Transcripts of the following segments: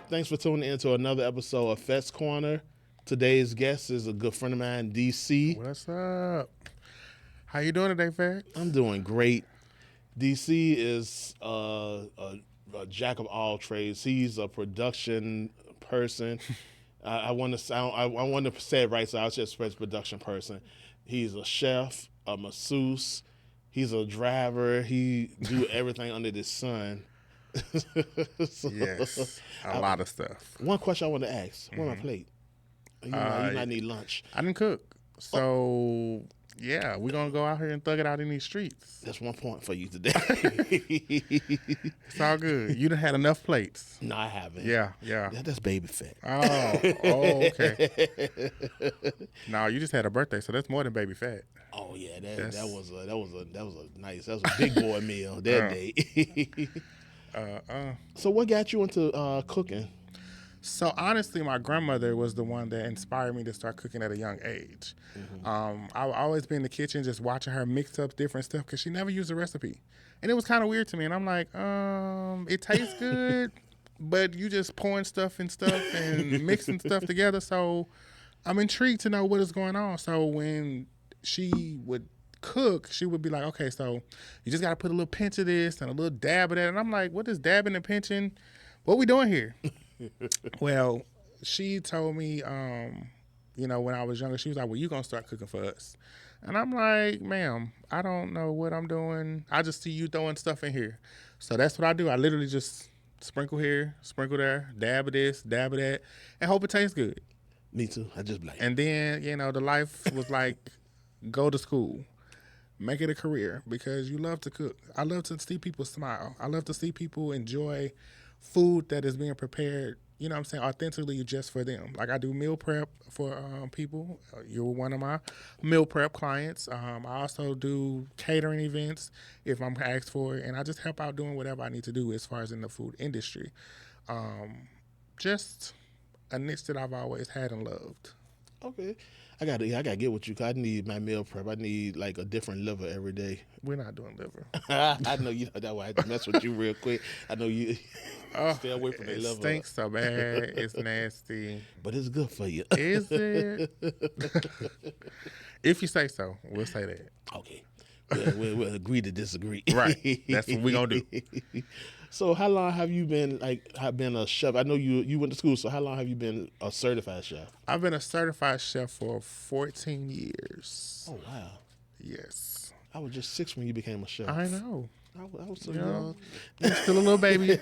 Thanks for tuning in to another episode of Phatz Corner. Today's guest is a good friend of mine, DC. What's up? How you doing today, Phatz? I'm doing great. DC is a jack of all trades. He's a production person. I want to sound. I want to say it right, so I'll just express production person. He's a chef, a masseuse. He's a driver. He do everything under the sun. Yes, a lot of stuff. One question I want to ask: Where my plate? You might need lunch. I didn't cook, so yeah, we're gonna go out here and thug it out in these streets. That's 1 point for you today. It's all good. You done had enough plates. No, I haven't. Yeah. That's baby fat. Oh, okay. No, you just had a birthday, so that's more than baby fat. Oh yeah, that was a nice. That was a big boy meal that day. So what got you into cooking? So honestly, my grandmother was the one that inspired me to start cooking at a young age. I've always been in the kitchen just watching her mix up different stuff because she never used a recipe. And it was kind of weird to me. And I'm like, it tastes good, but you just pouring stuff and mixing stuff together. So I'm intrigued to know what is going on. So when she would cook, she would be like, okay, so you just got to put a little pinch of this and a little dab of that. And I'm like, what is dabbing and pinching? What we doing here? Well, she told me, when I was younger, she was like, well, you going to start cooking for us. And I'm like, ma'am, I don't know what I'm doing. I just see you throwing stuff in here. So that's what I do. I literally just sprinkle here, sprinkle there, dab of this, dab of that, and hope it tastes good. Me too. I just like. And then, the life was like, go to school. Make it a career because you love to cook. I love to see people smile. I love to see people enjoy food that is being prepared, authentically just for them. Like I do meal prep for people. You're one of my meal prep clients. I also do catering events if I'm asked for it, and I just help out doing whatever I need to do as far as in the food industry. Just a niche that I've always had and loved. Okay. I gotta get with you. 'Cause I need my meal prep. I need like a different liver every day. We're not doing liver. I know you know that way. I had to mess with you real quick. I know you stay away from the liver. It stinks so bad. It's nasty. But it's good for you. Is it? If you say so, we'll say that. Okay. We'll agree to disagree. Right. That's what we're gonna do. So how long have you been a chef? I know you went to school, so how long have you been a certified chef? I've been a certified chef for 14 years. Oh wow. Yes. I was just 6 when you became a chef. I know. I was so young. You're still a little baby,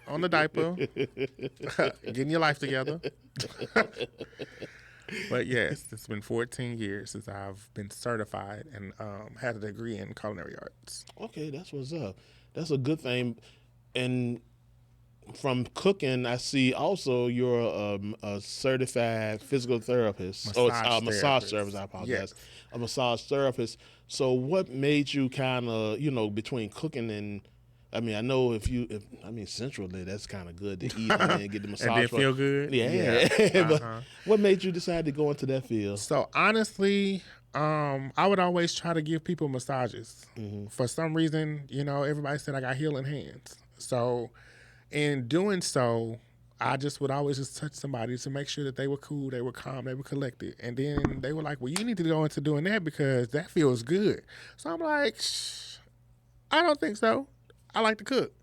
on the diaper, getting your life together. But yes, it's been 14 years since I've been certified and had a degree in culinary arts. Okay, that's what's up. That's a good thing. And from cooking, I see also you're a certified physical therapist. Massage therapist. I apologize. Yes. A massage therapist. So what made you kind of, between cooking and, I know centrally that's kind of good to eat and then get the massage. And then feel good? Yeah. But what made you decide to go into that field? So honestly, I would always try to give people massages. Mm-hmm. For some reason, everybody said I got healing hands. So in doing so, I just would always just touch somebody to make sure that they were cool, they were calm, they were collected. And then they were like, well, you need to go into doing that because that feels good. So I'm like, I don't think so. I like to cook.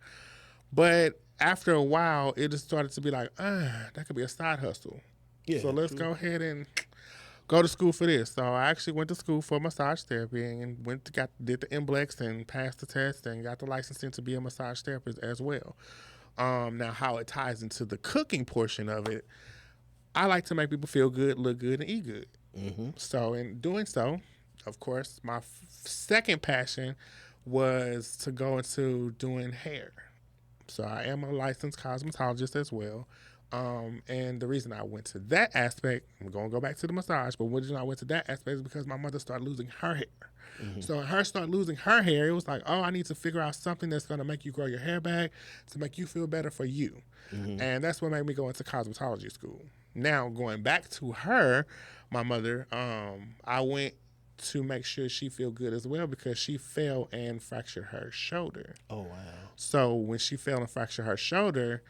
But after a while, it just started to be like, that could be a side hustle. Yeah, so let's go ahead and go to school for this. So I actually went to school for massage therapy and did the NBLEX and passed the test and got the licensing to be a massage therapist as well. Now, how it ties into the cooking portion of it, I like to make people feel good, look good, and eat good. Mm-hmm. So in doing so, of course, my second passion was to go into doing hair. So I am a licensed cosmetologist as well. And the reason I went to that aspect, I'm going to go back to the massage, but the reason I went to that aspect is because my mother started losing her hair. Mm-hmm. So when her started losing her hair, it was like, I need to figure out something that's going to make you grow your hair back to make you feel better for you. Mm-hmm. And that's what made me go into cosmetology school. Now, going back to her, my mother, I went to make sure she feel good as well because she fell and fractured her shoulder. Oh, wow. So when she fell and fractured her shoulder,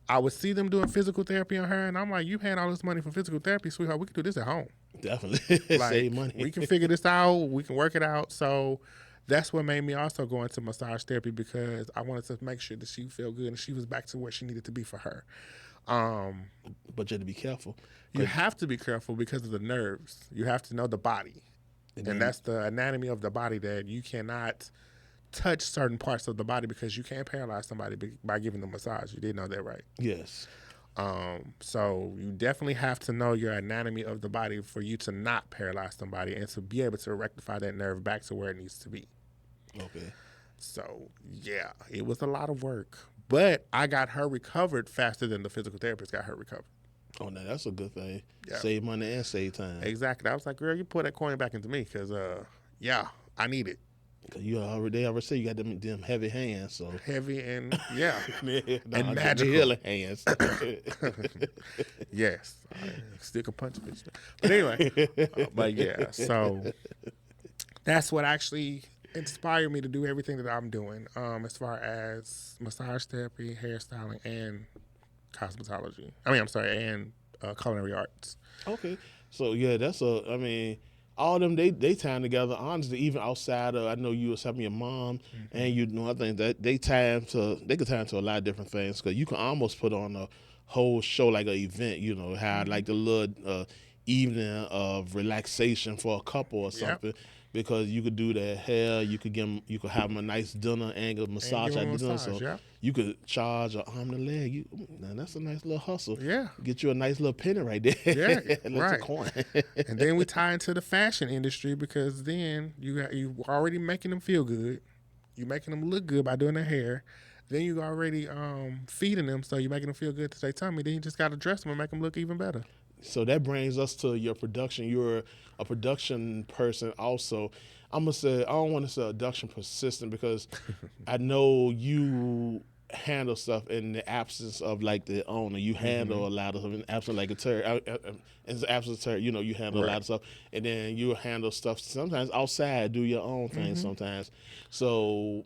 I would see them doing physical therapy on her, and I'm like, you paying all this money for physical therapy, sweetheart. We can do this at home. Definitely. Like, Save money. we can figure this out. We can work it out. So that's what made me also go into massage therapy, because I wanted to make sure that she felt good and she was back to where she needed to be for her. But you have to be careful. You have to be careful because of the nerves. You have to know the body. And that's the anatomy of the body, that you cannot touch certain parts of the body because you can't paralyze somebody by giving them a massage. You did know that, right? Yes. So you definitely have to know your anatomy of the body for you to not paralyze somebody and to be able to rectify that nerve back to where it needs to be. Okay. So, yeah, it was a lot of work. But I got her recovered faster than the physical therapist got her recovered. Oh, now that's a good thing. Yeah. Save money and save time. Exactly. I was like, girl, you put that coin back into me because, yeah, I need it. Cause they already say you got them heavy hands, so Heavy and, yeah, no, and magical. Healing hands. Yes. I still can punch a bitch. But anyway, but yeah, so that's what actually inspired me to do everything that I'm doing, as far as massage therapy, hairstyling, and cosmetology. And culinary arts. Okay, so yeah, all them they time together. Honestly, even outside of, I know you was helping your mom, and you know, I think that they could tie into a lot of different things, because you can almost put on a whole show, like an event. You know, have like the little evening of relaxation for a couple or something. Yep. Because you could do their hair, you could have them a nice dinner and a massage at dinner. So yeah. You could charge an arm and a leg. Now that's a nice little hustle. Yeah. Get you a nice little penny right there. Yeah, right. A coin. And then we tie into the fashion industry, because then you already making them feel good. You're making them look good by doing their hair. Then you already feeding them, so you're making them feel good to their tummy. Then you just got to dress them and make them look even better. So that brings us to your production. You're a production person also. I'm going to say, I don't want to say production persistent, because I know you handle stuff in the absence of like the owner. You handle a lot of stuff in the absence, like a turd. In the absence of turd, you know, you handle a lot of stuff. And then you handle stuff sometimes outside, do your own thing sometimes. So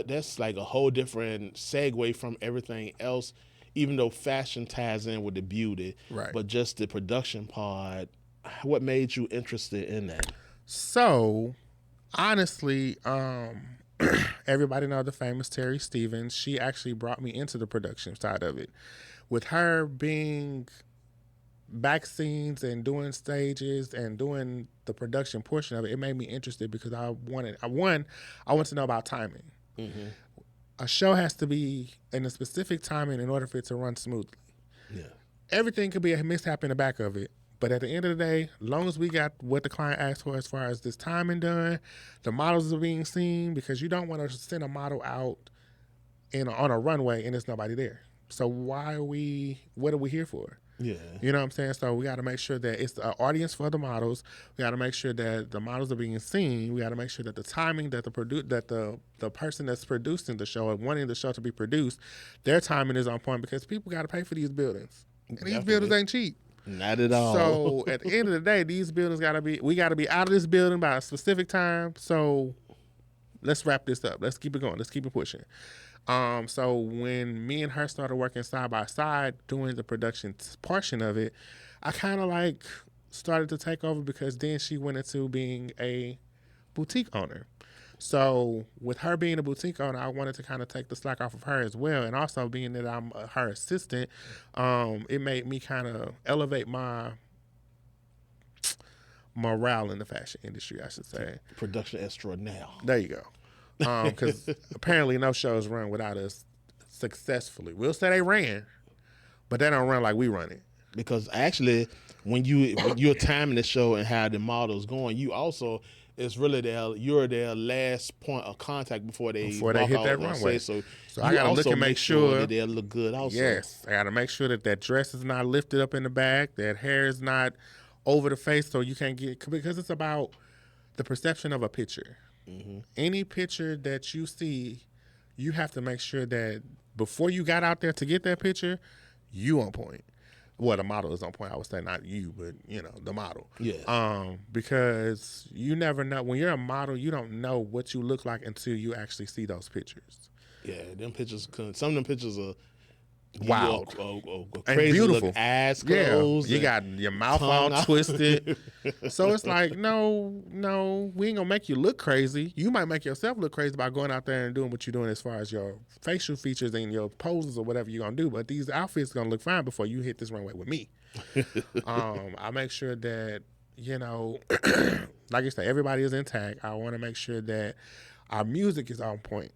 that's like a whole different segue from everything else, even though fashion ties in with the beauty, right? But just the production part, what made you interested in that? So, honestly, everybody know the famous Terry Stevens. She actually brought me into the production side of it. With her being back scenes and doing stages and doing the production portion of it, it made me interested, because I wanted to know about timing. Mm-hmm. A show has to be in a specific timing in order for it to run smoothly. Yeah. Everything could be a mishap in the back of it, but at the end of the day, as long as we got what the client asked for as far as this timing done, the models are being seen, because you don't want to send a model out on a runway and there's nobody there. So what are we here for? Yeah. You know what I'm saying? So we got to make sure that it's an audience for the models. We got to make sure that the models are being seen. We got to make sure that the timing that the person that's producing the show and wanting the show to be produced, their timing is on point, because people got to pay for these buildings. And these buildings ain't cheap. Not at all. So at the end of the day, these buildings we got to be out of this building by a specific time. So let's wrap this up. Let's keep it going. Let's keep it pushing. So when me and her started working side by side doing the production portion of it, I kind of like started to take over, because then she went into being a boutique owner. So with her being a boutique owner, I wanted to kind of take the slack off of her as well. And also being that I'm her assistant, it made me kind of elevate my morale in the fashion industry, I should say. Production extraordinaire. There you go. Because apparently no shows run without us successfully. We'll say they ran, but they don't run like we run it. Because actually, when you're timing the show and how the model's going, you also, it's really you're their last point of contact before they hit that runway. So I gotta look and make sure that they'll look good. Also, yes, I gotta make sure that dress is not lifted up in the back, that hair is not over the face, so you can't because it's about the perception of a picture. Mm-hmm. Any picture that you see, you have to make sure that before you got out there to get that picture, you on point. Well, the model is on point. I would say not you, but the model. Yeah. Because you never know, when you're a model, you don't know what you look like until you actually see those pictures. Yeah, them pictures. Some of them pictures are Give you wild a and crazy look, beautiful. eyes Yeah, closed, you and got your mouth all tongue out. twisted. So it's like, no, we ain't gonna make you look crazy. You might make yourself look crazy by going out there and doing what you're doing as far as your facial features and your poses or whatever you're gonna do. But these outfits gonna look fine before you hit this runway with me. I make sure that, you know, like I said, everybody is intact. I want to make sure that our music is on point.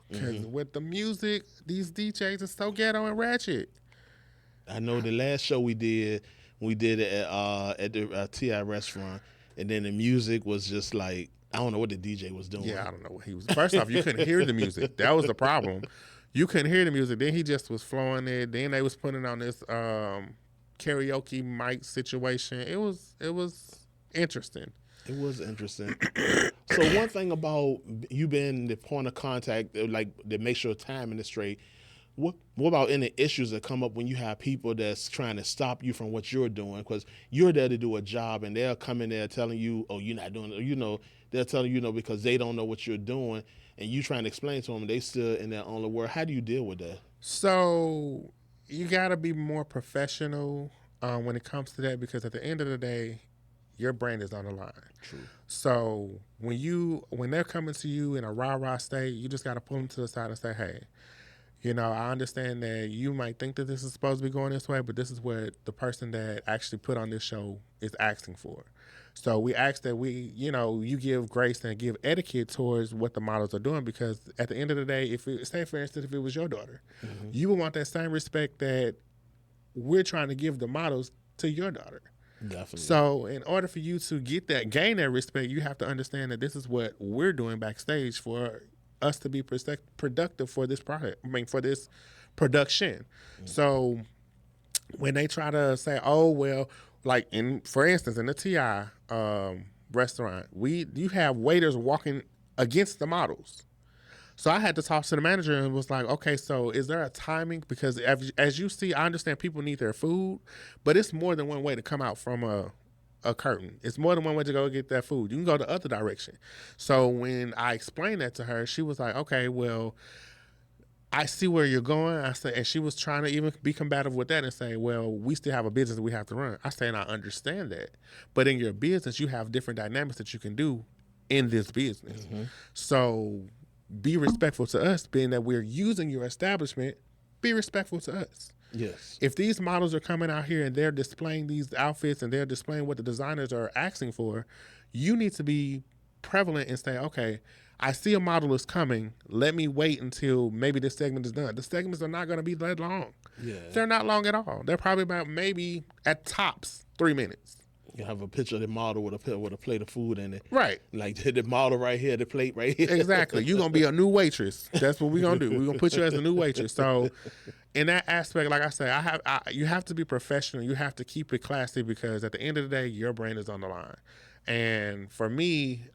Because with the music, these DJs are so ghetto and ratchet. I know the last show we did it at the TI restaurant, and then the music was just like, I don't know what the DJ was doing. Yeah, I don't know what he was. First off, you couldn't hear the music. That was the problem. You couldn't hear the music. Then he just was flowing it. Then they was putting on this karaoke mic situation. It was interesting. It was interesting. So one thing about you being the point of contact, like to make sure timing is straight. What about any issues that come up when you have people that's trying to stop you from what you're doing? Because you're there to do a job, and they'll come in there telling you, "Oh, you're not doing it." You know, they're telling you, because they don't know what you're doing, and you trying to explain to them, and they still in their own world. How do you deal with that? So you got to be more professional when it comes to that, because at the end of the day, your brand is on the line. True. So when they're coming to you in a rah-rah state, you just got to pull them to the side and say, "Hey, I understand that you might think that this is supposed to be going this way, but this is what the person that actually put on this show is asking for." So we ask that you give grace and give etiquette towards what the models are doing, because at the end of the day, say for instance, if it was your daughter, you would want that same respect that we're trying to give the models to your daughter. Definitely. So in order for you to gain that respect, you have to understand that this is what we're doing backstage for us to be productive for this product. For this production. So when they try to say, "Oh well," like for instance, in the TI restaurant, you have waiters walking against the models. So I had to talk to the manager and was like, "Okay, so is there a timing? Because as you see, I understand people need their food, but it's more than one way to come out from a curtain. It's more than one way to go get that food. You can go the other direction." So when I explained that to her, she was like, "Okay, well, I see where you're going." I said, and she was trying to even be combative with that and say, "Well, we still have a business that we have to run." I say, and I understand that, but in your business, you have different dynamics that you can do in this business. So be respectful to us, being that we're using your establishment. Be respectful to us. Yes. If these models are coming out here and they're displaying these outfits and they're displaying what the designers are asking for, you need to be prevalent and say, "Okay, I see a model is coming. Let me wait until maybe this segment is done." The segments are not going to be that long. Yeah. They're not long at all. They're probably about maybe at tops 3 minutes. You have a picture of the model with a plate of food in it. Right. Like the model right here, the plate right here. Exactly. You're going to be a new waitress. That's what we're going to do. We're going to put you as a new waitress. So in that aspect, like I said, you have to be professional. You have to keep it classy, because at the end of the day, your brand is on the line. And for me,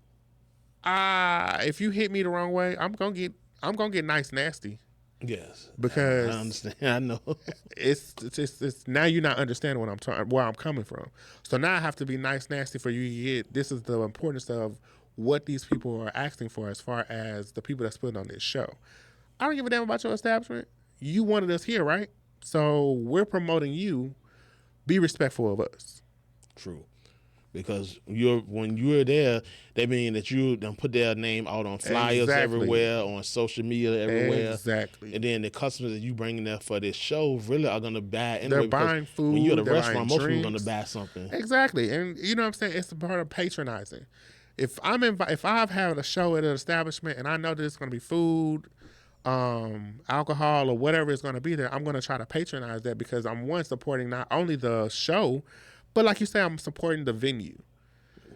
if you hit me the wrong way, I'm gonna get nice nasty. Yes. Because I understand. I know. It's now you're not understanding where I'm coming from. So now I have to be nice nasty for you to get. This is the importance of what these people are asking for, as far as the people that's putting on this show. I don't give a damn about your establishment. You wanted us here, right? So we're promoting you. Be respectful of us. True. Because when you're there, they mean that you done put their name out on flyers everywhere, on social media everywhere. Exactly. And then the customers that you bring there for this show really are going to buy anyway. They're buying food. When you're at a restaurant, most people people are going to buy something. Exactly. And you know what I'm saying? It's a part of patronizing. If I've had a show at an establishment and I know that it's going to be food, alcohol, or whatever is going to be there, I'm going to try to patronize that, because I'm supporting not only the show, but like you say, I'm supporting the venue.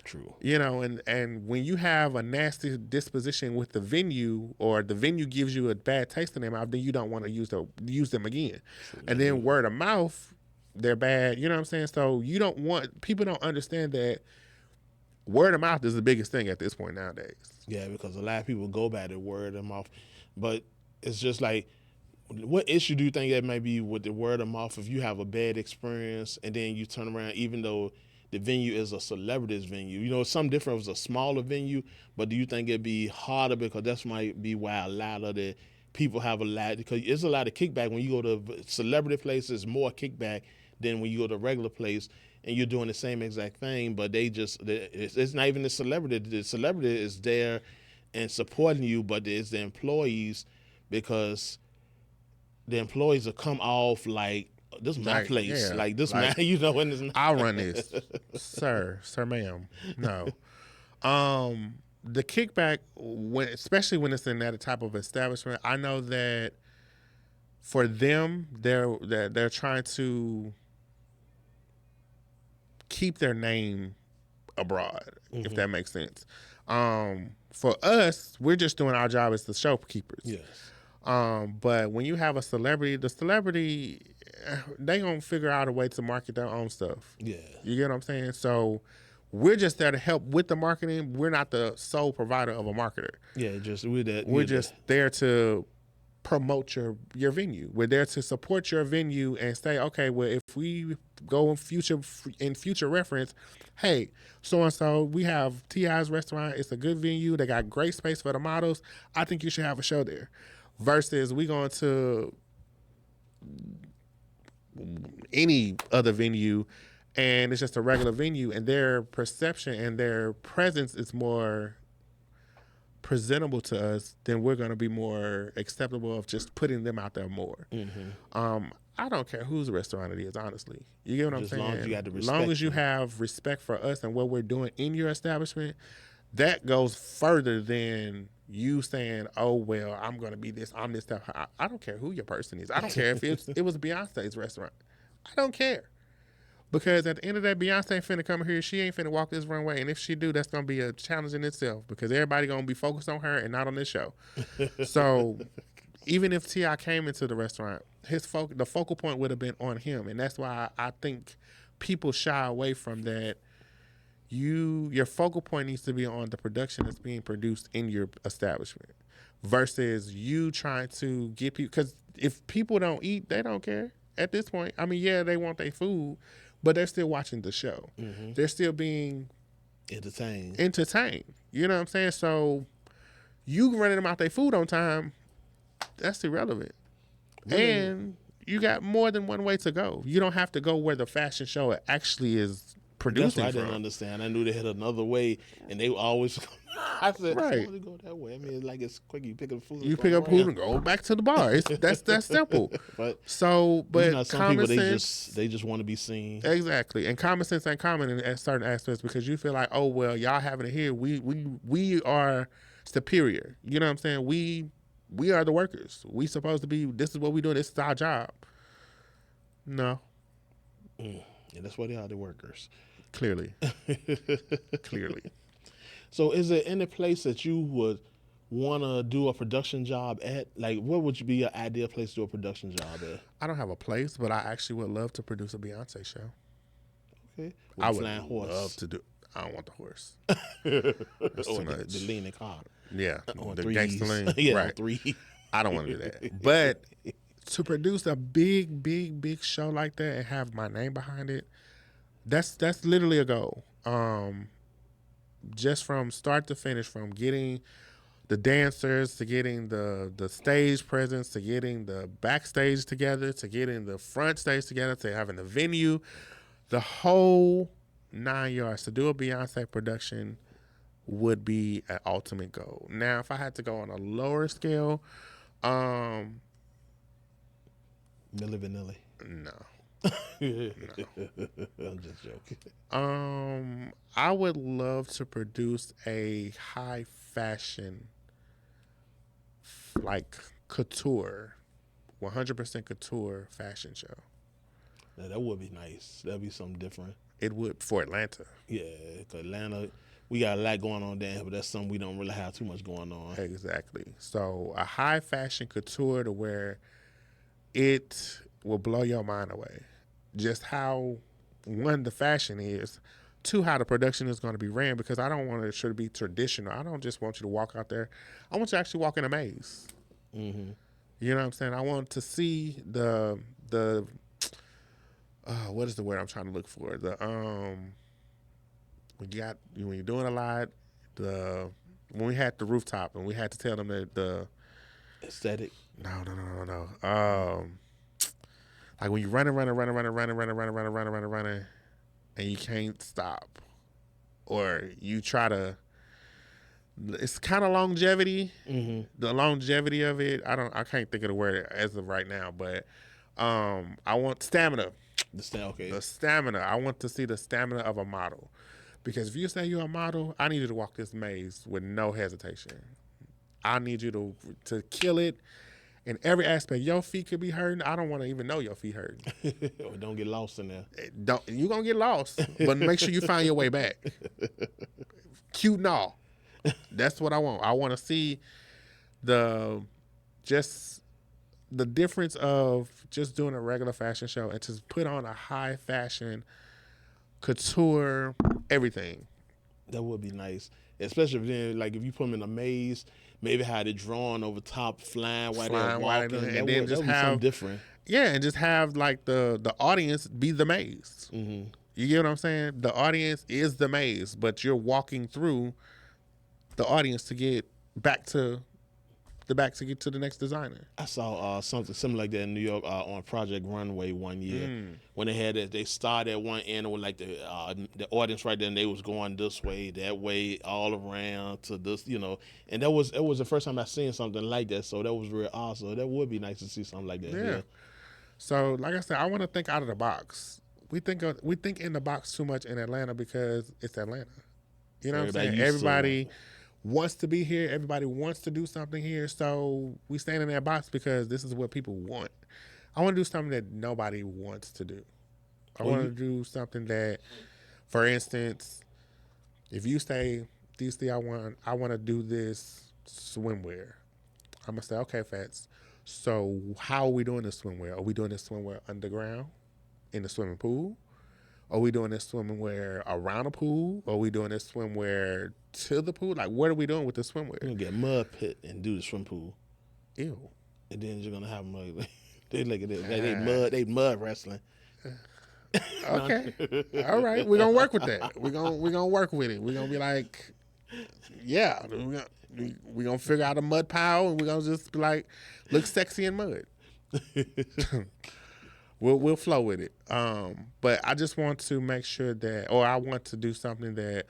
True. And when you have a nasty disposition with the venue, or the venue gives you a bad taste in their mouth, then you don't want to use them again. True. And then word of mouth, they're bad. You know what I'm saying? So people don't understand that word of mouth is the biggest thing at this point nowadays. Yeah, because a lot of people go by the word of mouth, but it's just like, what issue do you think that might be with the word of mouth if you have a bad experience and then you turn around, even though the venue is a celebrities venue? It's something different if it's a smaller venue, but do you think it'd be harder because that might be why a lot of the people have a lot, because it's a lot of kickback when you go to celebrity places. More kickback than when you go to a regular place, and you're doing the same exact thing. But it's not even the celebrity. The celebrity is there and supporting you, but it's the employees, because the employees will come off like, this is my Like, place, yeah, like this man, like and it's not. I'll run this, sir, ma'am. No. The kickback, especially when it's in that type of establishment, I know that for them, they're trying to keep their name abroad, if that makes sense. For us, we're just doing our job as the showkeepers. Yes. But when you have a celebrity, the celebrity, they gonna figure out a way to market their own stuff. Yeah. You get what I'm saying? So we're just there to help with the marketing. We're not the sole provider of a marketer. Yeah, We're just there to promote your venue. We're there to support your venue and say, okay, well, if we go in future reference, hey, so and so, we have T.I.'s restaurant. It's a good venue. They got great space for the models. I think you should have a show there. Versus we going to any other venue and it's just a regular venue, and their perception and their presence is more presentable to us, then we're going to be more acceptable of just putting them out there more. I don't care whose restaurant it is, honestly. You get what I'm saying? As long as you got the respect, long as you have respect for us and what we're doing in your establishment, that goes further than you saying, oh, well, I'm going to be this, I'm this stuff. I don't care who your person is. I don't care if it was Beyonce's restaurant. I don't care. Because at the end of that, Beyonce ain't finna come here. She ain't finna walk this runway. And if she do, that's going to be a challenge in itself, because everybody going to be focused on her and not on this show. So even if T.I. came into the restaurant, the focal point would have been on him. And that's why I think people shy away from that. Your focal point needs to be on the production that's being produced in your establishment versus you trying to get people. Because if people don't eat, they don't care at this point. I mean, yeah, they want their food, but they're still watching the show. They're still being entertained. You know what I'm saying? So you running them out their food on time, that's irrelevant. And you got more than one way to go. You don't have to go where the fashion show actually is producing. That's what I didn't understand. I knew they had another way, and they always. I said, right. I want to go that way. I mean, like, it's quick. You pick up food. You pick up food and go back to the bar. That's simple. But some people sense, they just want to be seen. Exactly, and common sense ain't common in certain aspects, because you feel like, oh well, y'all having it here. We are superior. You know what I'm saying? We are the workers. We supposed to be. This is what we doing. This is our job. No. And that's why they are the workers. Clearly. So is there any place that you would want to do a production job at? Like, what would be your ideal place to do a production job at? I don't have a place, but I actually would love to produce a Beyonce show. Okay. I would love to do. I don't want the horse. That's too much. The leaning car. Yeah. The gangster lean. Yeah, right. 3. I don't want to do that. But to produce a big show like that and have my name behind it, that's literally a goal. Just from start to finish, from getting the dancers to getting the stage presence to getting the backstage together to getting the front stage together to having the venue, the whole 9 yards. To do a Beyonce production would be an ultimate goal. Now, if I had to go on a lower scale, Milli Vanilli. No. I'm just joking. I would love to produce a high fashion, like couture, 100% couture fashion show. Now, that would be nice. That'd be something different. It would, for Atlanta. Yeah, because Atlanta, we got a lot going on there, but that's something we don't really have too much going on. Exactly. So a high fashion couture to where it will blow your mind away. Just how, one, the fashion is, two, how the production is going to be ran, because I don't want it to be traditional. I don't just want you to walk out there. I want you to actually walk in a maze. Mm-hmm. You know what I'm saying? I want to see the what is the word I'm trying to look for? When you're doing a lot, when we had the rooftop and we had to tell them that Aesthetic. No. Like when you running, and you can't stop, or you try to. It's kind of longevity. Mm-hmm. The longevity of it. I can't think of the word as of right now, but I want stamina. Okay. The stamina. I want to see the stamina of a model, because if you say you're a model, I need you to walk this maze with no hesitation. I need you to kill it in every aspect. Your feet could be hurting. I don't want to even know your feet hurting. Or don't get lost in there. You gonna get lost, but make sure you find your way back. Cute and all. That's what I want. I want to see just the difference of just doing a regular fashion show and just put on a high fashion couture everything. That would be nice, especially if then like if you put them in a maze, maybe had it drawn over top, flying while they're walking, and then just that would be something different. Yeah, and just have like the audience be the maze. Mm-hmm. You get what I'm saying? The audience is the maze, but you're walking through the audience to get to the next designer. I saw something similar like that in New York on Project Runway one year when they had it. They started at one end with like the audience right there, and they was going this way, that way, all around to this, And it was the first time I seen something like that, so that was real awesome. That would be nice to see something like that. Yeah. So, like I said, I want to think out of the box. We think in the box too much in Atlanta because it's Atlanta. You know what I'm saying? Everybody wants to be here. Everybody wants to do something here. So we stand in that box because this is what people want. I want to do something that nobody wants to do. I want to do something that, for instance, if you say, DC, I want to do this swimwear. I'm going to say, okay, Phatz. So how are we doing this swimwear? Are we doing this swimwear underground in the swimming pool? Are we doing this swimwear around the pool? Are we doing this swimwear to the pool? Like, what are we doing with the swimwear? We're going to get a mud pit and do the swim pool. Ew. And then you're going to have mud. They look at it. They mud wrestling. Okay. All right. We're going to work with that. We're gonna work with it. We're going to be like, yeah, we're going to figure out a mud pile, and we're going to just be like, look sexy in mud. We'll flow with it. But I just want to make sure that, or I want to do something that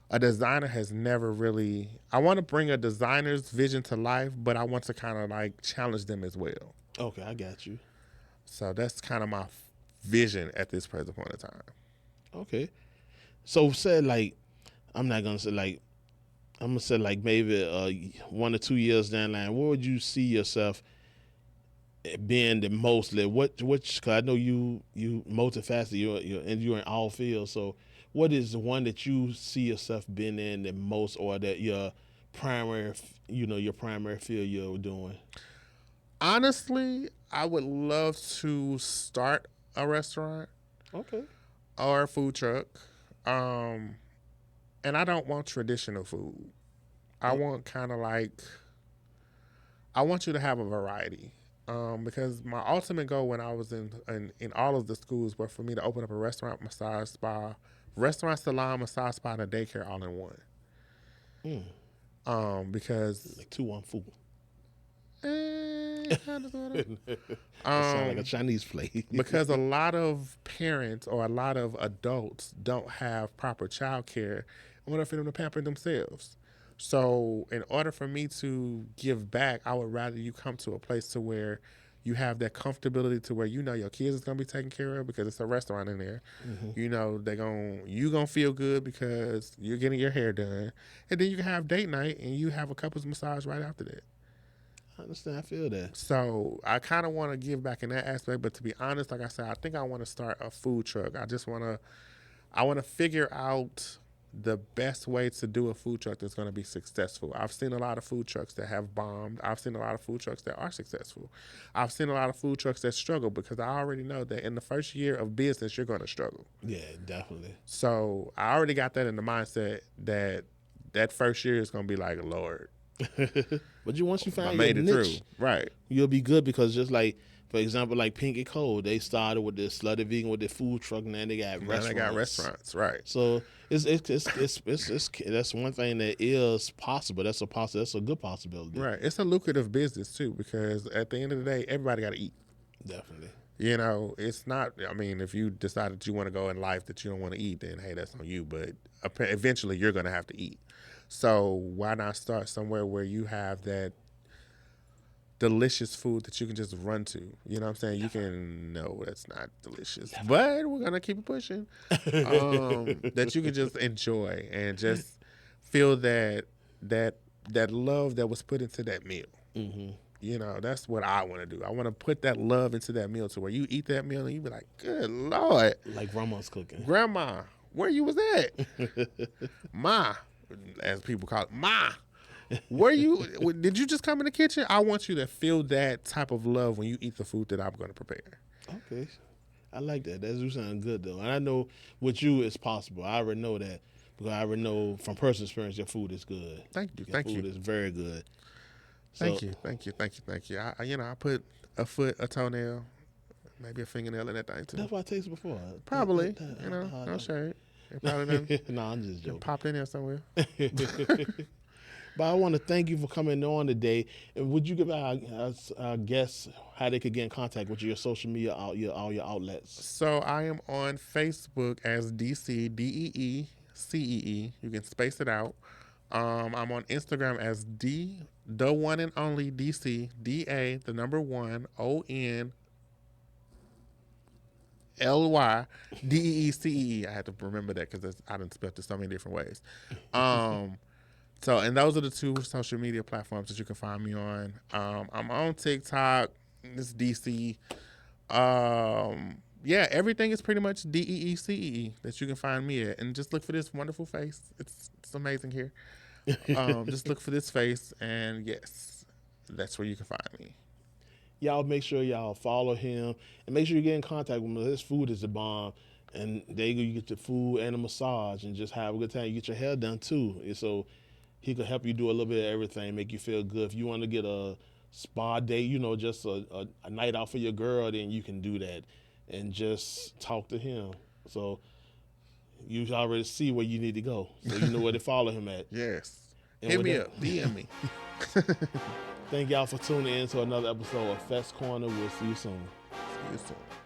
a designer has never really. I want to bring a designer's vision to life, but I want to kind of like challenge them as well. Okay, I got you. So that's kind of my vision at this present point in time. Okay. So say like, I'm not gonna say like, I'm gonna say like maybe 1 or 2 years down the line, where would you see yourself being the most? Cause I know you multifaceted, you're in all fields. So what is the one that you see yourself being in the most, or that your primary field you're doing? Honestly, I would love to start a restaurant. Okay. Or a food truck. And I don't want traditional food. I want kind of like, I want you to have a variety. Because my ultimate goal when I was in all of the schools was for me to open up a restaurant, massage spa, restaurant, salon, massage spa, and a daycare all in one. Because like 2-1 food. Kind of, sort of. That sounds like a Chinese plate. Because a lot of parents or a lot of adults don't have proper child care in order for them to pamper themselves. So in order for me to give back, I would rather you come to a place to where you have that comfortability to where you know your kids is gonna be taken care of because it's a restaurant in there. Mm-hmm. You know you gonna feel good because you're getting your hair done, and then you can have date night and you have a couples massage right after that. I understand. I feel that. So I kind of want to give back in that aspect, but to be honest, like I said, I think I want to start a food truck. I want to figure out the best way to do a food truck that's going to be successful. I've seen a lot of food trucks that have bombed. I've seen a lot of food trucks that are successful. I've seen a lot of food trucks that struggle because I already know that in the first year of business, you're going to struggle. Yeah, definitely. So I already got that in the mindset that first year is going to be like, Lord, But once you I find your made it through. niche, Right. you'll be good because just like, for example, like Pink and Cold, they started with this Slutty Vegan with their food truck, and then they got Now restaurants. they got restaurants. Right. So it's that's one thing that is possible. That's that's a good possibility. Right. It's a lucrative business too, because at the end of the day, everybody got to eat. Definitely. You know, it's not. I mean, if you decide that you want to go in life that you don't want to eat, then hey, that's on you. But eventually, you're going to have to eat. So why not start somewhere where you have that delicious food that you can just run to? You know what I'm saying? You can, no, that's not delicious, but we're going to keep it pushing. That you can just enjoy and just feel that love that was put into that meal. Mm-hmm. You know, that's what I want to do. I want to put that love into that meal to where you eat that meal and you be like, good Lord. Like grandma's cooking. Grandma, where you was at? Ma, as people call it, Ma. Where you, did you just come in the kitchen? I want you to feel that type of love when you eat the food that I'm going to prepare. Okay. I like that. That do sound good, though. And I know with you it's possible. I already know that because I already know from personal experience your food is good. Thank you. Your food is very good. So, Thank you. I put a foot, a toenail, maybe a fingernail in that thing too. That's what I tasted before. Probably, no shade. Probably no, I'm just joking. Popped in there somewhere. But I want to thank you for coming on today. And would you give our guests how they could get in contact with you, your social media, all your outlets? So I am on Facebook as DC DEE CEE. You can space it out. I'm on Instagram as the one and only DC DA the number 1 ON LY DEECEE. I had to remember that because I done spelled it so many different ways. So, and those are the 2 social media platforms that you can find me on. I'm on TikTok. It's DC. Yeah, everything is pretty much DEECEE that you can find me at. And just look for this wonderful face. It's amazing here. Just look for this face, and yes, that's where you can find me. Y'all make sure y'all follow him, and make sure you get in contact with him. His food is the bomb, and there you get your food and a massage, and just have a good time. You get your hair done too, and so he could help you do a little bit of everything, make you feel good. If you want to get a spa date, just a night out for your girl, then you can do that, and just talk to him. So you already see where you need to go, so you know where to follow him at. Yes. And hit me up. DM me. Thank y'all for tuning in to another episode of Phatz Corner. We'll see you soon. See you soon.